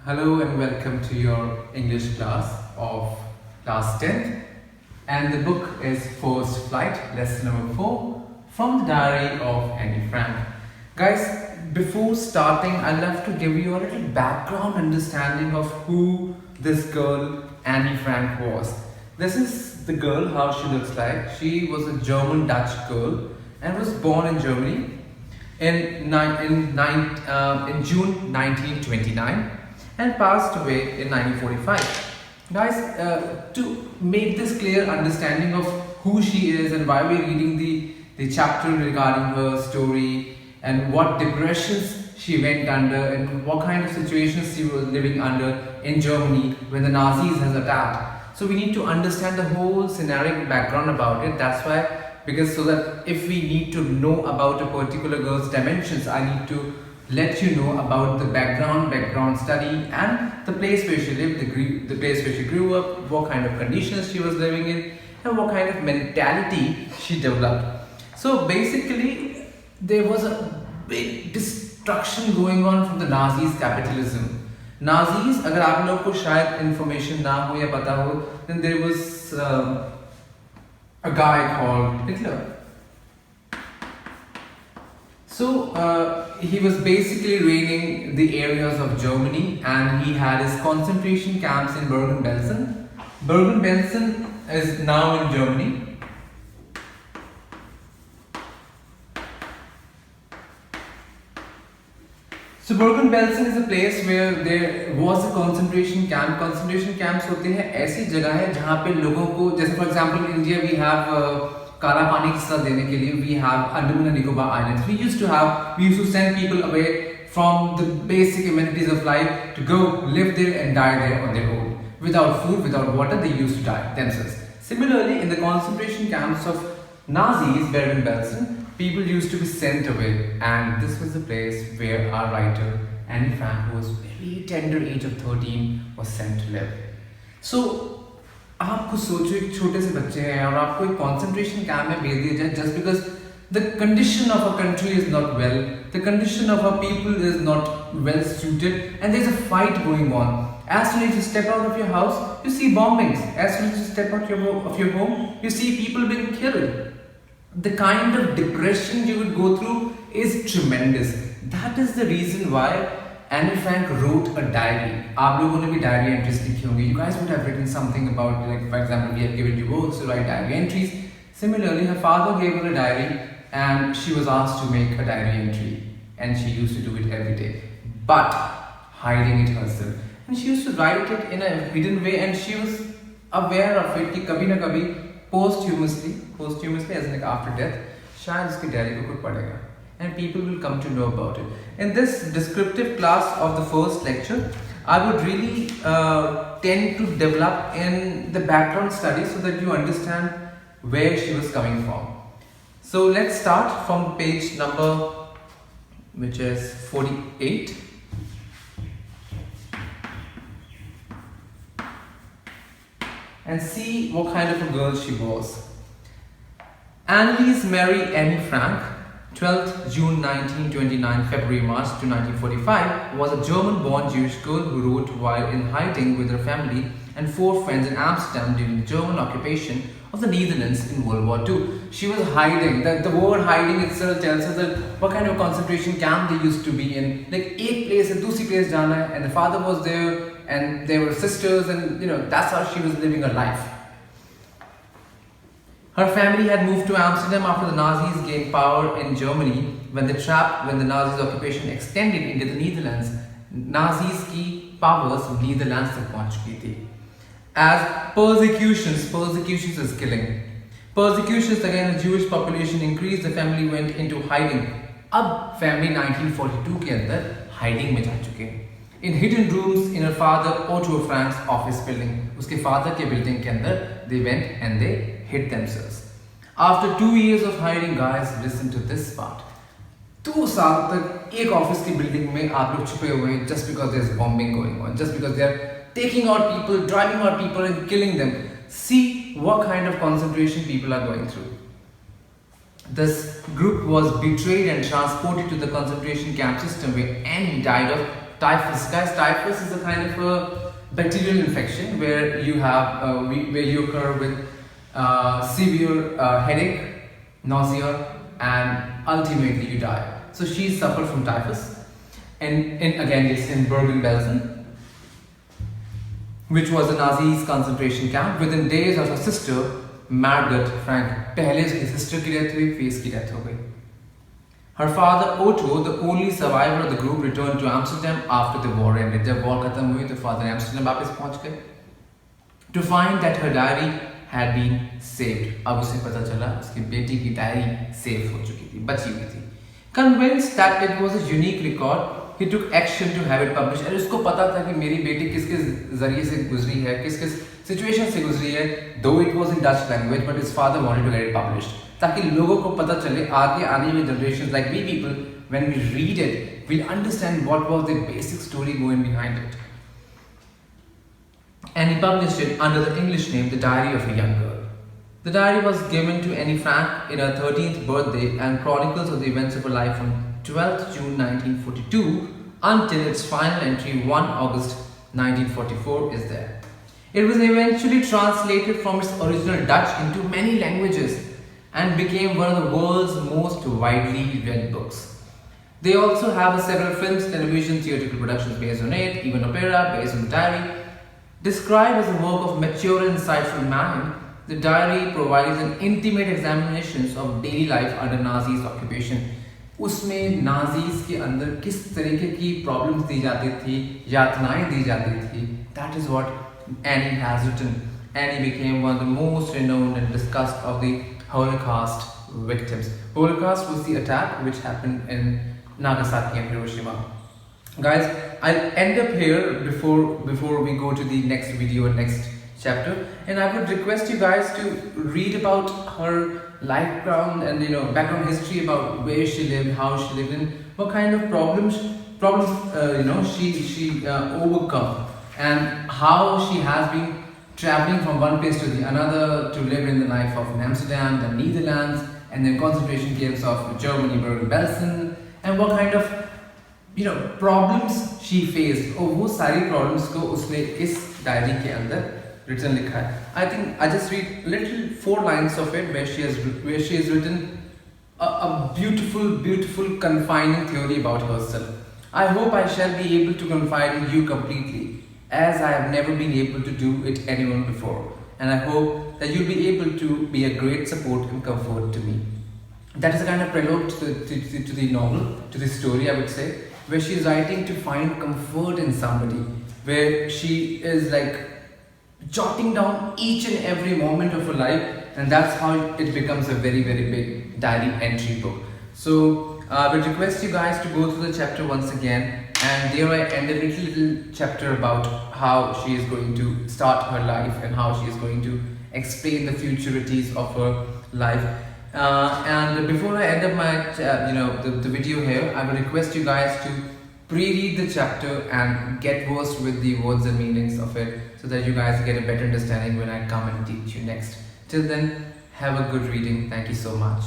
Hello and welcome to your English class of class 10th, and the book is First Flight, lesson number 4 from the diary of Annie Frank. Guys, before starting, I'd love to give you a little background understanding of who this girl Annie Frank was. This is the girl, how she looks like. She was a German Dutch girl and was born in Germany in June 1929 and passed away in 1945. Guys, to make this clear understanding of who she is and why we're reading the chapter regarding her story and what depressions she went under and what kind of situations she was living under in Germany when the Nazis has attacked. So we need to understand the whole scenario background about it. That's why, because so that if we need to know about a particular girl's dimensions, I need to let you know about the background study and the place where she lived, the place where she grew up, what kind of conditions she was living in, and what kind of mentality she developed. So basically, there was a big destruction going on from the Nazis' capitalism. Nazis, अगर आप लोग को शायद information ना हो या पता हो, then there was a guy called Hitler. So he was basically reigning the areas of Germany, and he had his concentration camps in Bergen-Belsen. Bergen-Belsen is now in Germany. So Bergen-Belsen is a place where there was a concentration camp. Concentration camps होते हैं ऐसी जगह है जहाँ पे लोगों को, जैसे for example in India we have काला पानी की सजा देने के लिए we have Andaman and Nicobar Islands. We used to send people away from the basic amenities of life to go live there and die there on their own. Without food, without water, they used to die themselves. Similarly, in the concentration camps of Nazis, Bergen-Belsen, people used to be sent away, and this was the place where our writer Annie Frank, who was very tender age of 13, was sent to live. So आप खुद सोचो, एक छोटे से बच्चे हैं और आपको एक concentration camp में भेज दिया जाए just because the condition of a country is not well, the condition of our people is not well suited, and there's a fight going on. As soon as you step out of your house, you see bombings. As soon as you step out of your home, you see people being killed. The kind of depression you would go through is tremendous. That is the reason why Annie Frank wrote a diary. आप लोगों ने भी diary entries लिखी होंगी. You guys would have written something about, like for example, we have given you books to write diary entries. Similarly, her father gave her a diary, and she was asked to make a diary entry, and she used to do it every day, but hiding it herself. And she used to write it in a hidden way, and she was aware of it कि कभी ना कभी posthumously as in like after death, शायद उसकी diary को कोई पढ़ेगा, and people will come to know about it. In this descriptive class of the first lecture, I would really tend to develop in the background study so that you understand where she was coming from. So let's start from page number, which is 48. And see what kind of a girl she was. Anneliese Marie Annie Frank, 12th June 1929, February March to 1945, was a German-born Jewish girl who wrote while in hiding with her family and 4 friends in Amsterdam during the German occupation of the Netherlands in World War II. She was hiding. The word hiding itself tells us that what kind of concentration camp they used to be in. Like एक place and दूसरी place जाना है, and the father was there, and they were sisters, and that's how she was living her life. Her family had moved to Amsterdam after the Nazis gained power in Germany. When the Nazis' occupation extended into the Netherlands, Nazis की powers Netherlands तक पहुंच चुकी थी. As persecutions is killing. Persecutions against the Jewish population increased. The family went into hiding. अब family 1942 के अंदर hiding में जा चुके हैं. In hidden rooms in her father Otto Frank's office building. उसके father के building के अंदर they went and they hid themselves. After 2 years of hiding, guys, listen to this part. 2 साल तक एक ऑफिस की बिल्डिंग में आप लोग छुपे हुए हैं just because there's bombing going on, just because they're taking out people, driving out people and killing them. See what kind of concentration people are going through. This group was betrayed and transported to the concentration camp system where Annie died of typhus. Guys, typhus is a kind of a bacterial infection where you have where you occur with severe headache, nausea, and ultimately you die. So she suffered from typhus, and again it's in Bergen-Belsen, which was a Nazi's concentration camp. Within days of her sister Margot Frank, पहले उसकी sister की death हुई, फिर इसकी death हो गई. Her father Otto, the only survivor of the group, returned to Amsterdam after the war ended. जब war खत्म हुई तो father Amsterdam वापस पहुंच गए to find that her diary had been saved. अब उसे पता चला उसकी बेटी की डायरी सेव हो चुकी थी, बची हुई थी. Convinced that it was a unique record, he took action to have it published. और उसको पता था कि मेरी बेटी किस किस जरिए से गुजरी है, किस किस सिचुएशन से गुजरी है. Though it was in Dutch language, but his father wanted to get it published, ताकि लोगों को पता चले, आगे आने वाली generations like we people, when we read it, we'll understand what was the basic story going behind it. And he published it under the English name The Diary of a Young Girl. The diary was given to Annie Frank in her 13th birthday and chronicles of the events of her life from 12th June 1942 until its final entry 1 August 1944 is there. It was eventually translated from its original Dutch into many languages and became one of the world's most widely read books. They also have several films, television, theatrical productions based on it, even opera based on the diary. Described as a work of mature and insightful mind, the diary provides an intimate examinations of daily life under Nazis occupation. उसमें Nazis के अंदर किस तरीके की problems दी जाती थी, यातनाएं दी जाती थी. That is what Annie has written. Annie became one of the most renowned and discussed of the Holocaust victims. Holocaust was the attack which happened in Nagasaki and Hiroshima. Guys, I'll end up here before we go to the next video and next chapter, and I would request you guys to read about her background and background history about where she lived, how she lived, and what kind of problems she overcome, and how she has been traveling from one place to the another to live in the life of Amsterdam, the Netherlands, and then concentration camps of Germany, Bergen-Belsen, and what kind of problems she faced. और वो सारी problems को उसने इस diary के अंदर written लिखा है. I think I just read little 4 lines of it where she has written a beautiful confining theory about herself. I hope I shall be able to confide in you completely, as I have never been able to do it anyone before, and I hope that you'll be able to be a great support and comfort to me. That is a kind of prelude to the novel, to the story, I would say, where she is writing to find comfort in somebody, where she is like jotting down each and every moment of her life, and that's how it becomes a very big diary entry book. So I would request you guys to go through the chapter once again, and there I end a little chapter about how she is going to start her life and how she is going to explain the futurities of her life. And before I end up my the video here, I would request you guys to pre-read the chapter and get versed with the words and meanings of it, so that you guys get a better understanding when I come and teach you next. Till then, have a good reading. Thank you so much.